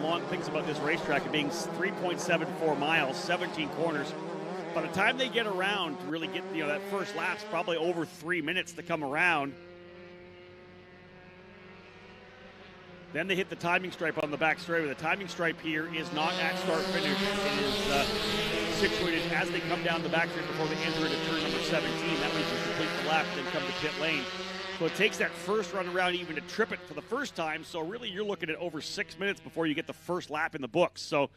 long things about this racetrack, it being 3.74 miles, 17 corners. By the time they get around to really get, that first lap's probably over 3 minutes to come around. Then they hit the timing stripe on the back straightaway. The timing stripe here is not at start finish. It is situated as they come down the back straight before they enter into turn number 17. That means you complete the lap, then come to pit lane. So it takes that first run around even to trip it for the first time. So really you're looking at over 6 minutes before you get the first lap in the books. So,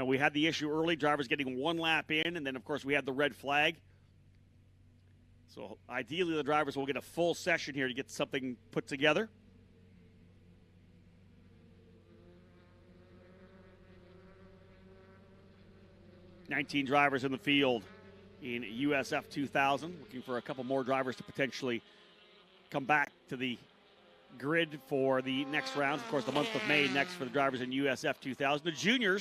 we had the issue early, drivers getting one lap in, and then of course we had the red flag. So ideally the drivers will get a full session here to get something put together. $19 drivers in the field in USF2000, looking for a couple more drivers to potentially come back to the grid for the next rounds. Of course, the month of May next for the drivers in USF2000. The junior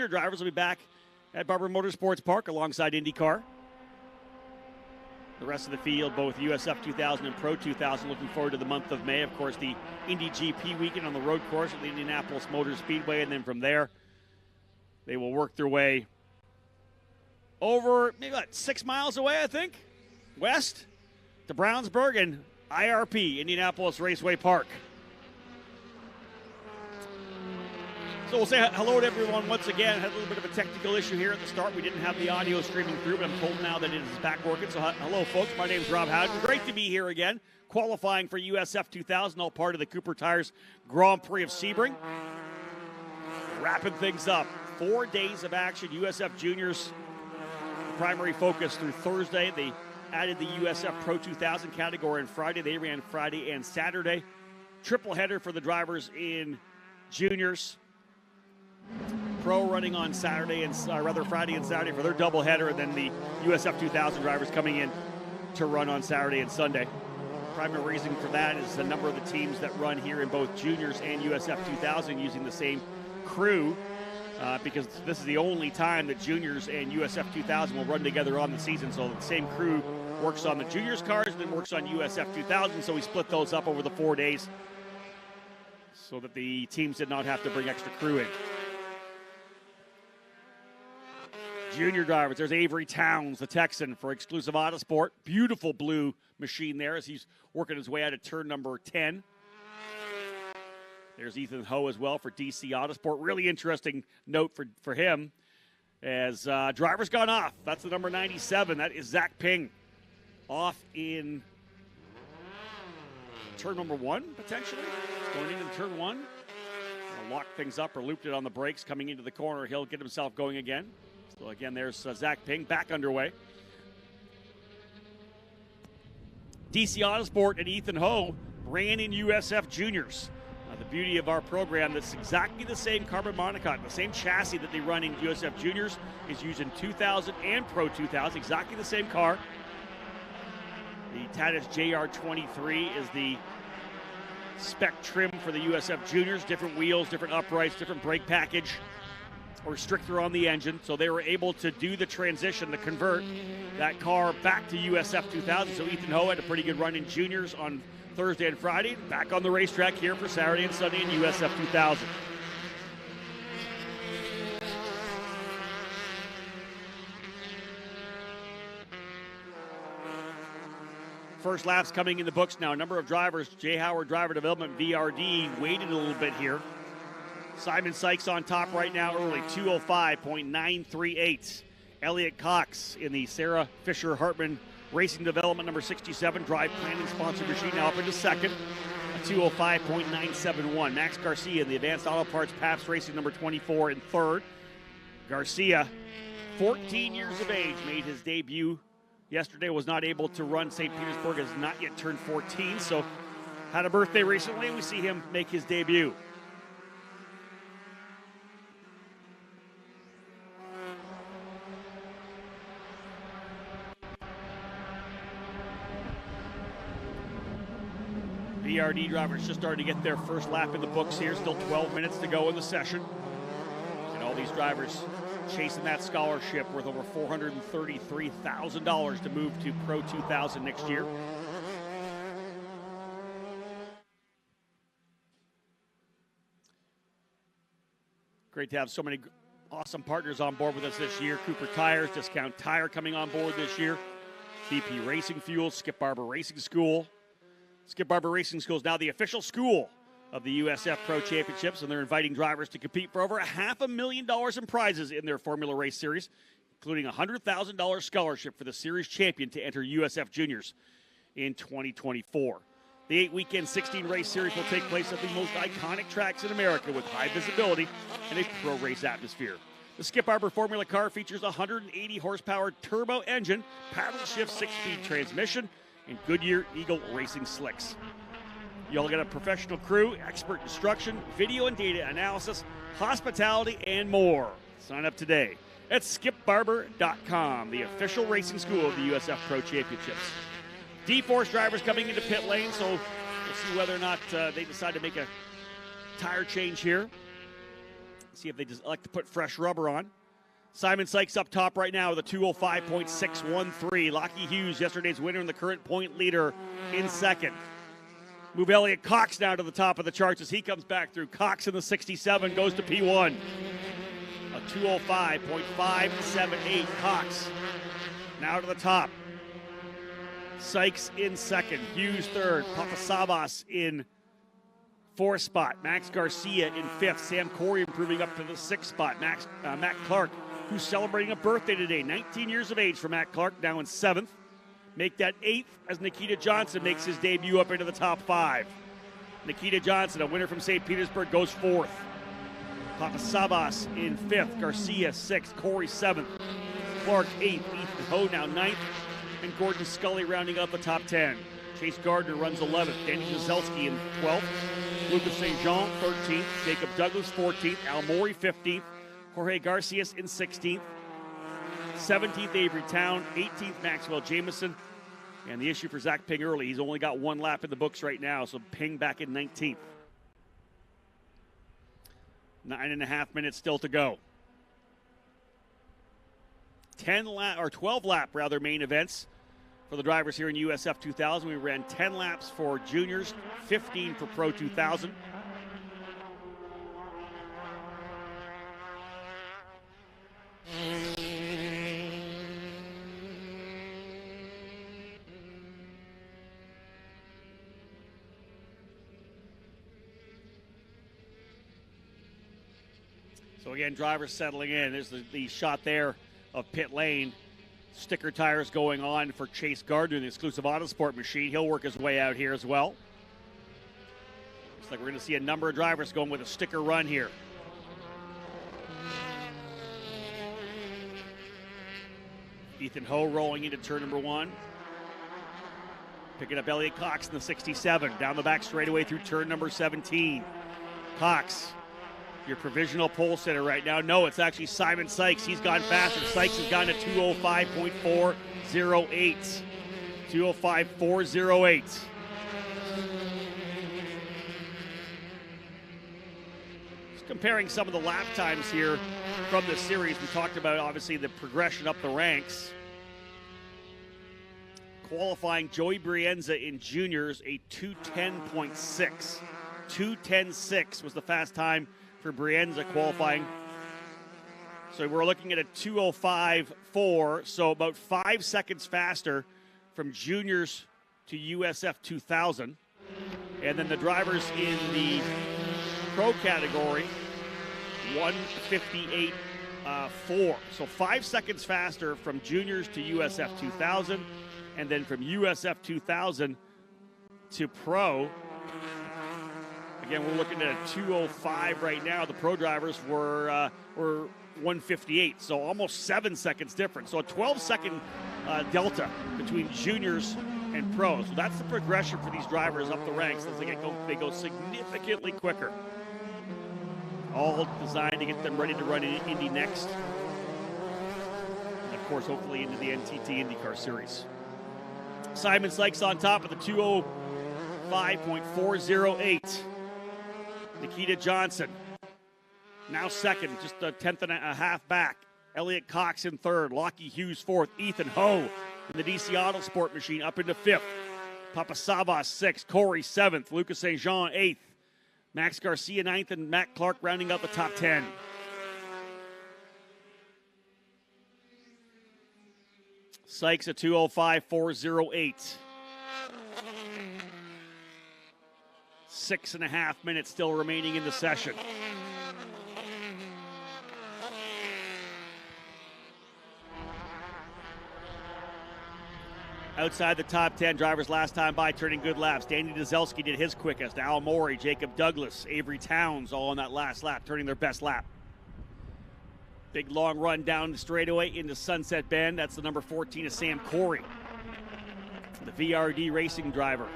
drivers will be back at Barber Motorsports Park alongside IndyCar. The rest of the field, both USF2000 and Pro 2000, looking forward to the month of May. Of course, the Indy GP weekend on the road course at the Indianapolis Motor Speedway, and then from there, they will work their way over maybe 6 miles away, I think, west to Brownsburg and IRP, Indianapolis Raceway Park. So we'll say hello to everyone once again. Had a little bit of a technical issue here at the start. We didn't have the audio streaming through, but I'm told now that it is back working. So hello, folks. My name's Rob Howden. Great to be here again, qualifying for USF2000, all part of the Cooper Tires Grand Prix of Sebring. Wrapping things up. 4 days of action. USF Juniors primary focus through Thursday. They added the USF Pro 2000 category on Friday. They ran Friday and Saturday. Triple header for the drivers in juniors. Pro running on Saturday and Friday and Saturday for their double header, and then the USF 2000 drivers coming in to run on Saturday and Sunday. Primary reason for that is the number of the teams that run here in both juniors and USF 2000 using the same crew. Because this is the only time that juniors and USF 2000 will run together on the season. So the same crew works on the juniors cars and then works on USF 2000. So we split those up over the 4 days so that the teams did not have to bring extra crew in. Junior drivers, there's Avery Towns, the Texan for Exclusive Autosport. Beautiful blue machine there as he's working his way out of turn number 10. There's Ethan Ho as well for DC Autosport. Really interesting note for him as driver's gone off. That's the number 97. That is Zach Ping off in turn number 1, potentially. Going into turn 1. Locked things up or looped it on the brakes coming into the corner. He'll get himself going again. So again, there's Zach Ping back underway. DC Autosport and Ethan Ho ran in USF Juniors. The beauty of our program, that's exactly the same carbon monocoque, the same chassis that they run in USF Juniors is used in 2000 and Pro 2000, exactly the same car. The Tatis JR23 is the spec trim for the USF Juniors, different wheels, different uprights, different brake package, a restrictor on the engine, so they were able to do the transition to convert that car back to USF 2000. So Ethan Ho had a pretty good run in juniors on Thursday and Friday, back on the racetrack here for Saturday and Sunday in USF 2000. First laps coming in the books now. A number of drivers, Jay Howard Driver Development, VRD, waited a little bit here. Simon Sykes on top right now early, 205.938. Elliott Cox in the Sarah Fisher Hartman Racing Development number 67, drive planning sponsored machine now up into second, a 205.971. Max Garcia in the Advanced Auto Parts Paps Racing number 24 in third. Garcia, 14 years of age, made his debut yesterday, was not able to run. St. Petersburg has not yet turned 14, so had a birthday recently. We see him make his debut. BRD drivers just starting to get their first lap in the books here. Still 12 minutes to go in the session. And all these drivers chasing that scholarship worth over $433,000 to move to Pro 2000 next year. Great to have so many awesome partners on board with us this year. Cooper Tires, Discount Tire coming on board this year. BP Racing Fuel, Skip Barber Racing School. Skip Barber Racing School is now the official school of the USF Pro Championships, and they're inviting drivers to compete for over $500,000 in prizes in their Formula Race Series, including a $100,000 scholarship for the series champion to enter USF Juniors in 2024. The 8-weekend 16-race series will take place at the most iconic tracks in America with high visibility and a pro race atmosphere. The Skip Barber Formula car features a 180-horsepower turbo engine, paddle shift 6-speed transmission, and Goodyear Eagle racing slicks. You'll get a professional crew, expert instruction, video and data analysis, hospitality, and more. Sign up today at skipbarber.com, the official racing school of the USF Pro Championships. D-Force drivers coming into pit lane, so we'll see whether or not they decide to make a tire change here. See if they just like to put fresh rubber on. Simon Sykes up top right now with a 2:05.613. Lockie Hughes, yesterday's winner and the current point leader, in second. Move Elliott Cox now to the top of the charts as he comes back through. Cox in the 67 goes to P1. A 2:05.578. Cox now to the top. Sykes in second. Hughes third. Papasavas in fourth spot. Max Garcia in fifth. Sam Corey improving up to the sixth spot. Matt Clark, who's celebrating a birthday today. 19 years of age for Matt Clark, now in seventh. Make that eighth as Nikita Johnson makes his debut up into the top five. Nikita Johnson, a winner from St. Petersburg, goes fourth. Papasavas in fifth. Garcia sixth. Corey seventh. Clark eighth. Ethan Ho now ninth. And Gordon Scully rounding out the top 10. Chase Gardner runs 11th. Danny Giselsky in 12th. Lucas St. Jean 13th. Jacob Douglas 14th. Al Mori 15th. Jorge Garcias in 16th. 17th, Avery Town. 18th, Maxwell Jameson. And the issue for Zach Ping early, he's only got one lap in the books right now, so Ping back in 19th. 9.5 minutes still to go. 12 lap main events for the drivers here in USF 2000. We ran 10 laps for juniors, 15 for Pro 2000. So again, drivers settling in. There's the shot there of pit lane. Sticker tires going on for Chase Gardner, the exclusive Autosport machine. He'll work his way out here as well. Looks like we're going to see a number of drivers going with a sticker run here. Ethan Ho rolling into turn number one. Picking up Elliott Cox in the 67. Down the back straightaway through turn number 17. Cox, your provisional pole sitter right now. No, it's actually Simon Sykes. He's gone faster. Sykes has gone to 2:05.408. 2:05.408. Just comparing some of the lap times here from the series. We talked about, obviously, the progression up the ranks. Qualifying Joey Brienza in juniors, a 2:10.6. 2:10.6 was the fast time for Brienza qualifying. So we're looking at a 2:05.4, so about 5 seconds faster from juniors to USF 2000. And then the drivers in the pro category, 1:58.4. So 5 seconds faster from juniors to USF 2000, and then from USF 2000 to pro. Again, we're looking at a 2:05 right now. The pro drivers were 1:58, so almost 7 seconds difference. So a 12-second delta between juniors and pros. So that's the progression for these drivers up the ranks as they go significantly quicker. All designed to get them ready to run in Indy next. And of course, hopefully into the NTT IndyCar Series. Simon Sykes on top of the 2:05.408. Nikita Johnson now second, just a tenth and a half back. Elliott Cox in third. Lockie Hughes fourth. Ethan Ho in the DC Autosport machine up into fifth. Papasavas sixth. Corey seventh. Lucas St. Jean eighth. Max Garcia ninth, and Matt Clark rounding out the top 10. Sykes at 2:05.408. 6.5 minutes still remaining in the session. Outside the top 10 drivers last time by, turning good laps. Danny Dzelski did his quickest. Al Morey, Jacob Douglas, Avery Towns all on that last lap, turning their best lap. Big long run down the straightaway into Sunset Bend. That's the number 14 of Sam Corey, the VRD racing driver.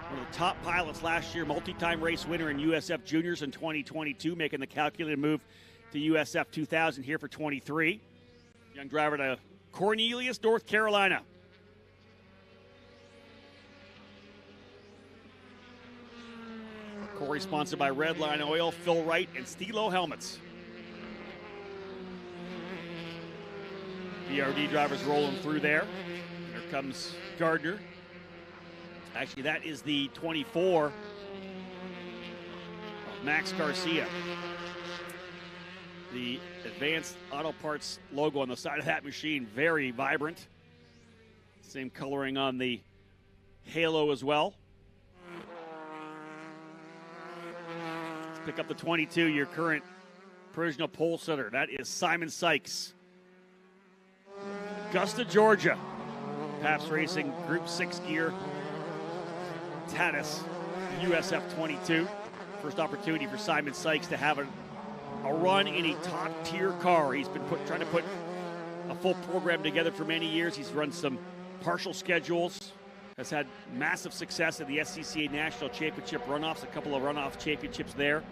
One of the top pilots last year, multi-time race winner in USF Juniors in 2022, making the calculated move to USF2000 here for 23. Young driver to Cornelius, North Carolina. Corey sponsored by Redline Oil, Phil Wright, and Stilo Helmets. VRD drivers rolling through there. Here comes Gardner. Actually, that is the 24 of Max Garcia. The Advanced Auto Parts logo on the side of that machine, very vibrant. Same coloring on the halo as well. Let's pick up the 22, your current provisional pole sitter. That is Simon Sykes. Augusta, Georgia. Pabst Racing Group 6 gear. Tatis, USF22. First opportunity for Simon Sykes to have a run in a top-tier car. He's been trying to put a full program together for many years. He's run some partial schedules, has had massive success at the SCCA National Championship runoffs, a couple of runoff championships there.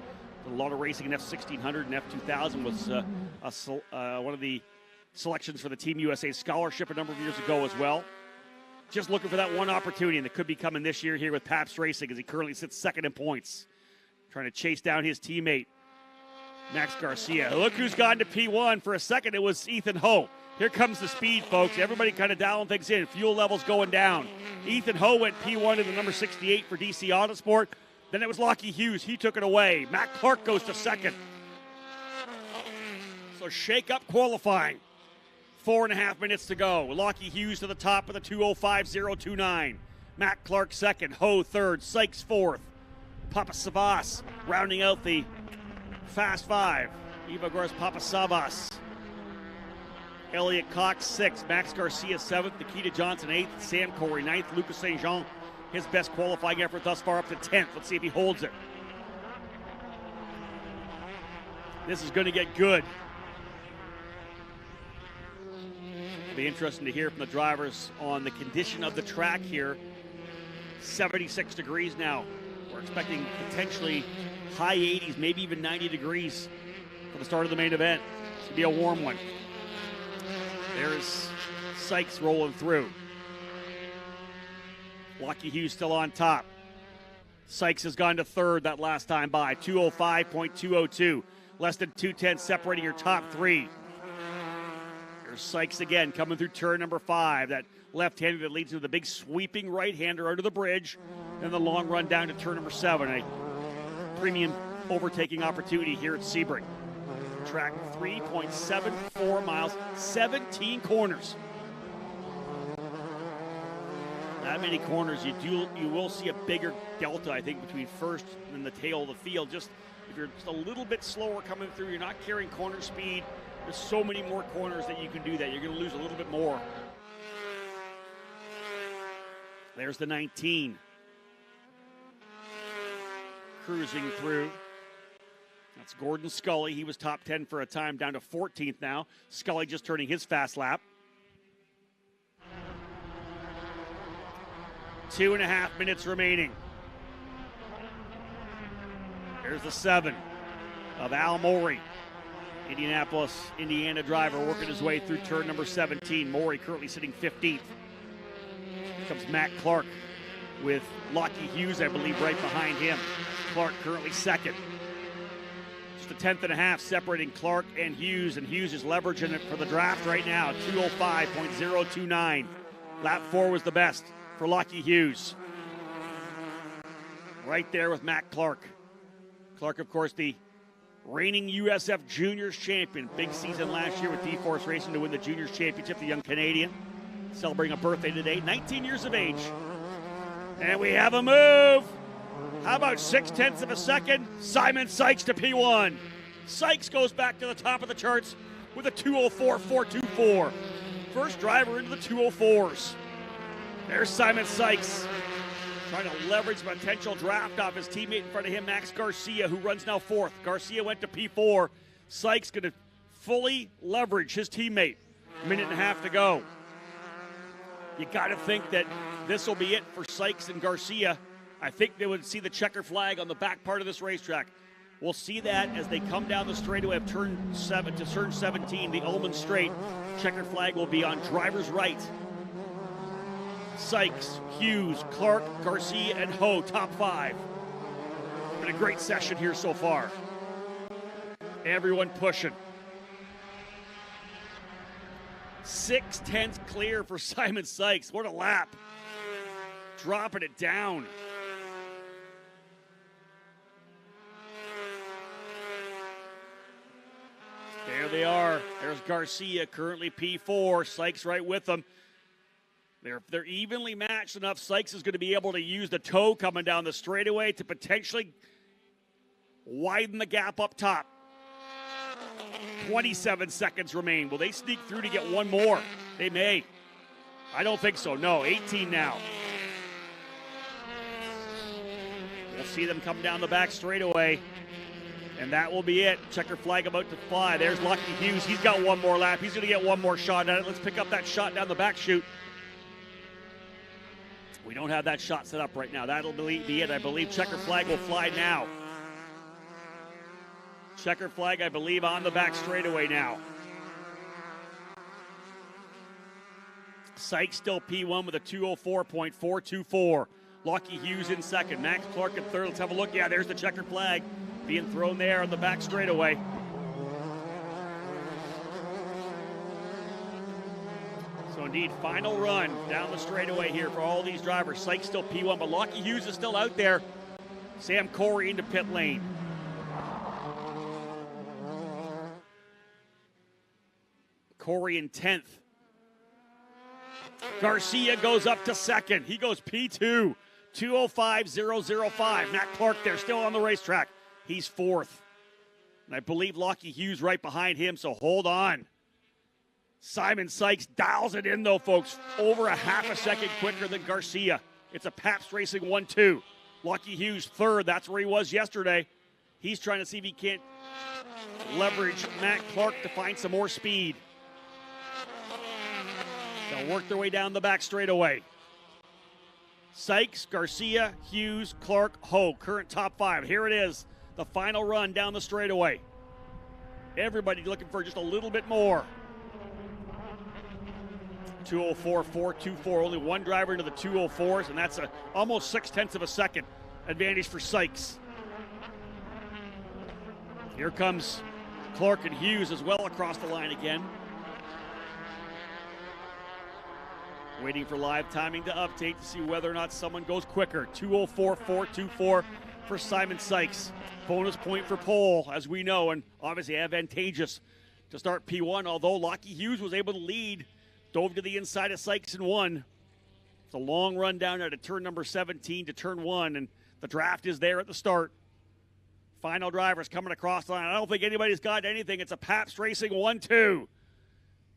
A lot of racing in F1600 and F2000 was one of the selections for the Team USA Scholarship a number of years ago as well. Just looking for that one opportunity, and that could be coming this year here with Pabst Racing as he currently sits second in points. Trying to chase down his teammate, Max Garcia. Look who's gone to P1. For a second, it was Ethan Ho. Here comes the speed, folks. Everybody kind of dialing things in. Fuel levels going down. Ethan Ho went P1 to the number 68 for DC Autosport. Then it was Lockie Hughes. He took it away. Matt Clark goes to second. So shake up qualifying. 4.5 minutes to go. Lockie Hughes to the top of the 2:05.029. Matt Clark second. Ho third. Sykes fourth. Papasavas rounding out the Fast Five. Ivagor's Papasavas. Elliot Cox sixth. Max Garcia seventh. Nikita Johnson eighth. Sam Corey ninth. Lucas St. Jean, his best qualifying effort thus far, up to 10th. Let's see if he holds it. This is going to get good. It'll be interesting to hear from the drivers on the condition of the track here. 76 degrees now. We're expecting potentially high 80s, maybe even 90 degrees for the start of the main event. It's going to be a warm one. There's Sykes rolling through. Lockie Hughes still on top. Sykes has gone to third that last time by. 2:05.202. Less than 2:10 separating your top three. There's Sykes again coming through turn number 5. That left-hander that leads to the big sweeping right-hander under the bridge. And the long run down to turn number 7. A premium overtaking opportunity here at Sebring. Track 3.74 miles, 17 corners. That many corners, you will see a bigger delta, I think, between first and the tail of the field. Just if you're just a little bit slower coming through, you're not carrying corner speed. There's so many more corners that you can do that. You're going to lose a little bit more. There's the 19. Cruising through. That's Gordon Scully. He was top 10 for a time, down to 14th now. Scully just turning his fast lap. 2.5 minutes remaining. Here's the 7 of Al Morey. Indianapolis, Indiana driver working his way through turn number 17. Morey currently sitting 15th. Here comes Matt Clark with Lockie Hughes, I believe, right behind him. Clark currently second. Just a 10.5 separating Clark and Hughes is leveraging it for the draft right now. 2:05.029. Lap 4 was the best for Lockie Hughes. Right there with Matt Clark. Clark, of course, the reigning USF Juniors champion. Big season last year with D-Force Racing to win the Juniors Championship, the young Canadian. celebrating a birthday today, 19 years of age. And we have a move. How about 0.6 of a second? Simon Sykes to P1. Sykes goes back to the top of the charts with a 2:04.424. First driver into the 2:04s. There's Simon Sykes trying to leverage potential draft off his teammate in front of him, Max Garcia, who runs now 4th. Garcia went to P4. Sykes going to fully leverage his teammate. Minute and a half to go. You got to think that this will be it for Sykes and Garcia. I think they would see the checker flag on the back part of this racetrack. We'll see that as they come down the straightaway of turn 7 to turn 17, the Ullman Straight. Checker flag will be on driver's right. Sykes, Hughes, Clark, Garcia, and Ho, top 5. Been a great session here so far. Everyone pushing. 0.6 clear for Simon Sykes. What a lap. Dropping it down. There they are. There's Garcia, currently P4. Sykes right with them. They're evenly matched enough. Sykes is going to be able to use the toe coming down the straightaway to potentially widen the gap up top. 27 seconds remain. Will they sneak through to get one more? They may. I don't think so. No, 18 now. We'll see them come down the back straightaway. And that will be it. Checker flag about to fly. There's Lucky Hughes. He's got one more lap. He's going to get one more shot at it. Let's pick up that shot down the back chute. We don't have that shot set up right now. That'll be it. I believe checker flag will fly now. Checker flag, I believe, on the back straightaway now. Sykes still P1 with a 2:04.424. Lucky Hughes in second. Max Clark in third. Let's have a look. Yeah, there's the checker flag being thrown there on the back straightaway. So indeed, final run down the straightaway here for all these drivers. Sykes still P1, but Lucky Hughes is still out there. Sam Corey into pit lane. Corey in 10th. Garcia goes up to second. He goes P2, 2:05.005. Matt Clark there, still on the racetrack. He's 4th. And I believe Lucky Hughes right behind him, so hold on. Simon Sykes dials it in, though, folks. Over a half a second quicker than Garcia. It's a Pabst Racing 1-2. Lucky Hughes 3rd. That's where he was yesterday. He's trying to see if he can't leverage Matt Clark to find some more speed. They'll work their way down the back straightaway. Sykes, Garcia, Hughes, Clark, Ho, current top 5. Here it is, the final run down the straightaway. Everybody looking for just a little bit more. 2:04.424. Only one driver into the 2:04s, and that's almost 0.6 of a second advantage for Sykes. Here comes Clark and Hughes as well across the line again. Waiting for live timing to update to see whether or not someone goes quicker. 2:04.424 for Simon Sykes. Bonus point for pole, as we know, and obviously advantageous to start P1, although Lucky Hughes was able to lead. Dove to the inside of Sykes and won. It's a long run down at turn number 17 to turn 1, and the draft is there at the start. Final drivers coming across the line. I don't think anybody's got anything. It's a Pabst Racing 1-2.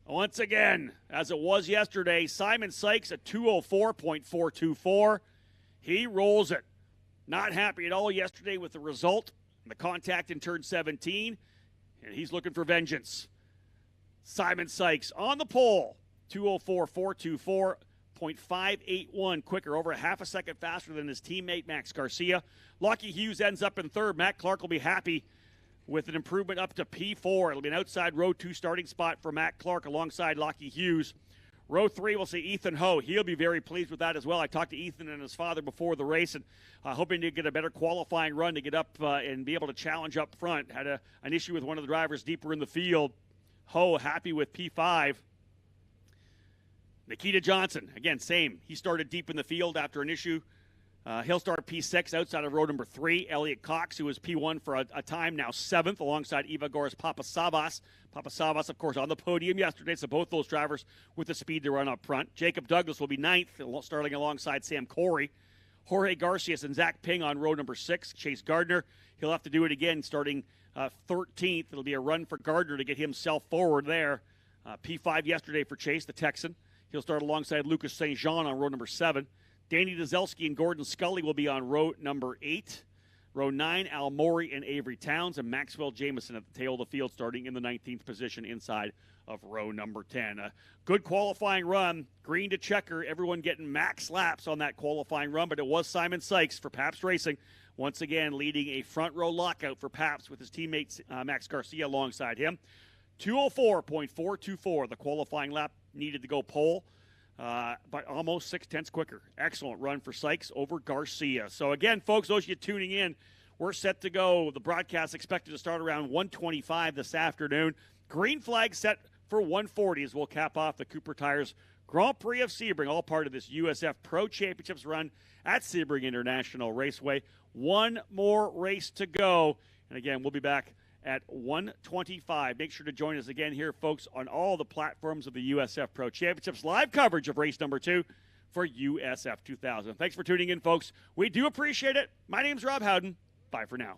Once again, as it was yesterday, Simon Sykes at 2:04.424. He rolls it. Not happy at all yesterday with the result, the contact in turn 17, and he's looking for vengeance. Simon Sykes on the pole. 2:04.424.581 quicker, over a half a second faster than his teammate Max Garcia. Lucky Hughes ends up in 3rd. Matt Clark will be happy with an improvement up to P4. It'll be an outside row 2 starting spot for Matt Clark alongside Lucky Hughes. Row 3, we'll see Ethan Ho. He'll be very pleased with that as well. I talked to Ethan and his father before the race, and hoping to get a better qualifying run to get up and be able to challenge up front. Had an issue with one of the drivers deeper in the field. Ho happy with P5. Nikita Johnson, again, same. He started deep in the field after an issue He'll start P6 outside of row number 3. Elliot Cox, who was P1 for a time, now 7th, alongside Ivagor's Papasavas. Papasavas, of course, on the podium yesterday, so both those drivers with the speed to run up front. Jacob Douglas will be 9th, starting alongside Sam Corey. Jorge Garcias and Zach Ping on row number 6. Chase Gardner, he'll have to do it again starting 13th. It'll be a run for Gardner to get himself forward there. P5 yesterday for Chase, the Texan. He'll start alongside Lucas St. Jean on row number 7. Danny Dzelski and Gordon Scully will be on row number 8. Row 9, Al Morey and Avery Towns, and Maxwell Jameson at the tail of the field starting in the 19th position inside of row number 10. A good qualifying run, green to checker, everyone getting max laps on that qualifying run, but it was Simon Sykes for Pabst Racing, once again leading a front row lockout for Pabst with his teammate Max Garcia alongside him. 204.424, the qualifying lap needed to go pole. By almost 0.6 quicker. Excellent run for Sykes over Garcia. So again, folks, those of you tuning in, we're set to go. The broadcast expected to start around 1:25 this afternoon. Green flag set for 1:40 as we'll cap off the Cooper Tires Grand Prix of Sebring, all part of this USF Pro Championships run at Sebring International Raceway. One more race to go. And again, we'll be back at 1:25. Make sure to join us again here, folks, on all the platforms of the USF Pro Championships. Live coverage of race number 2 for USF 2000. Thanks for tuning in, folks. We do appreciate it. My name's Rob Howden. Bye for now.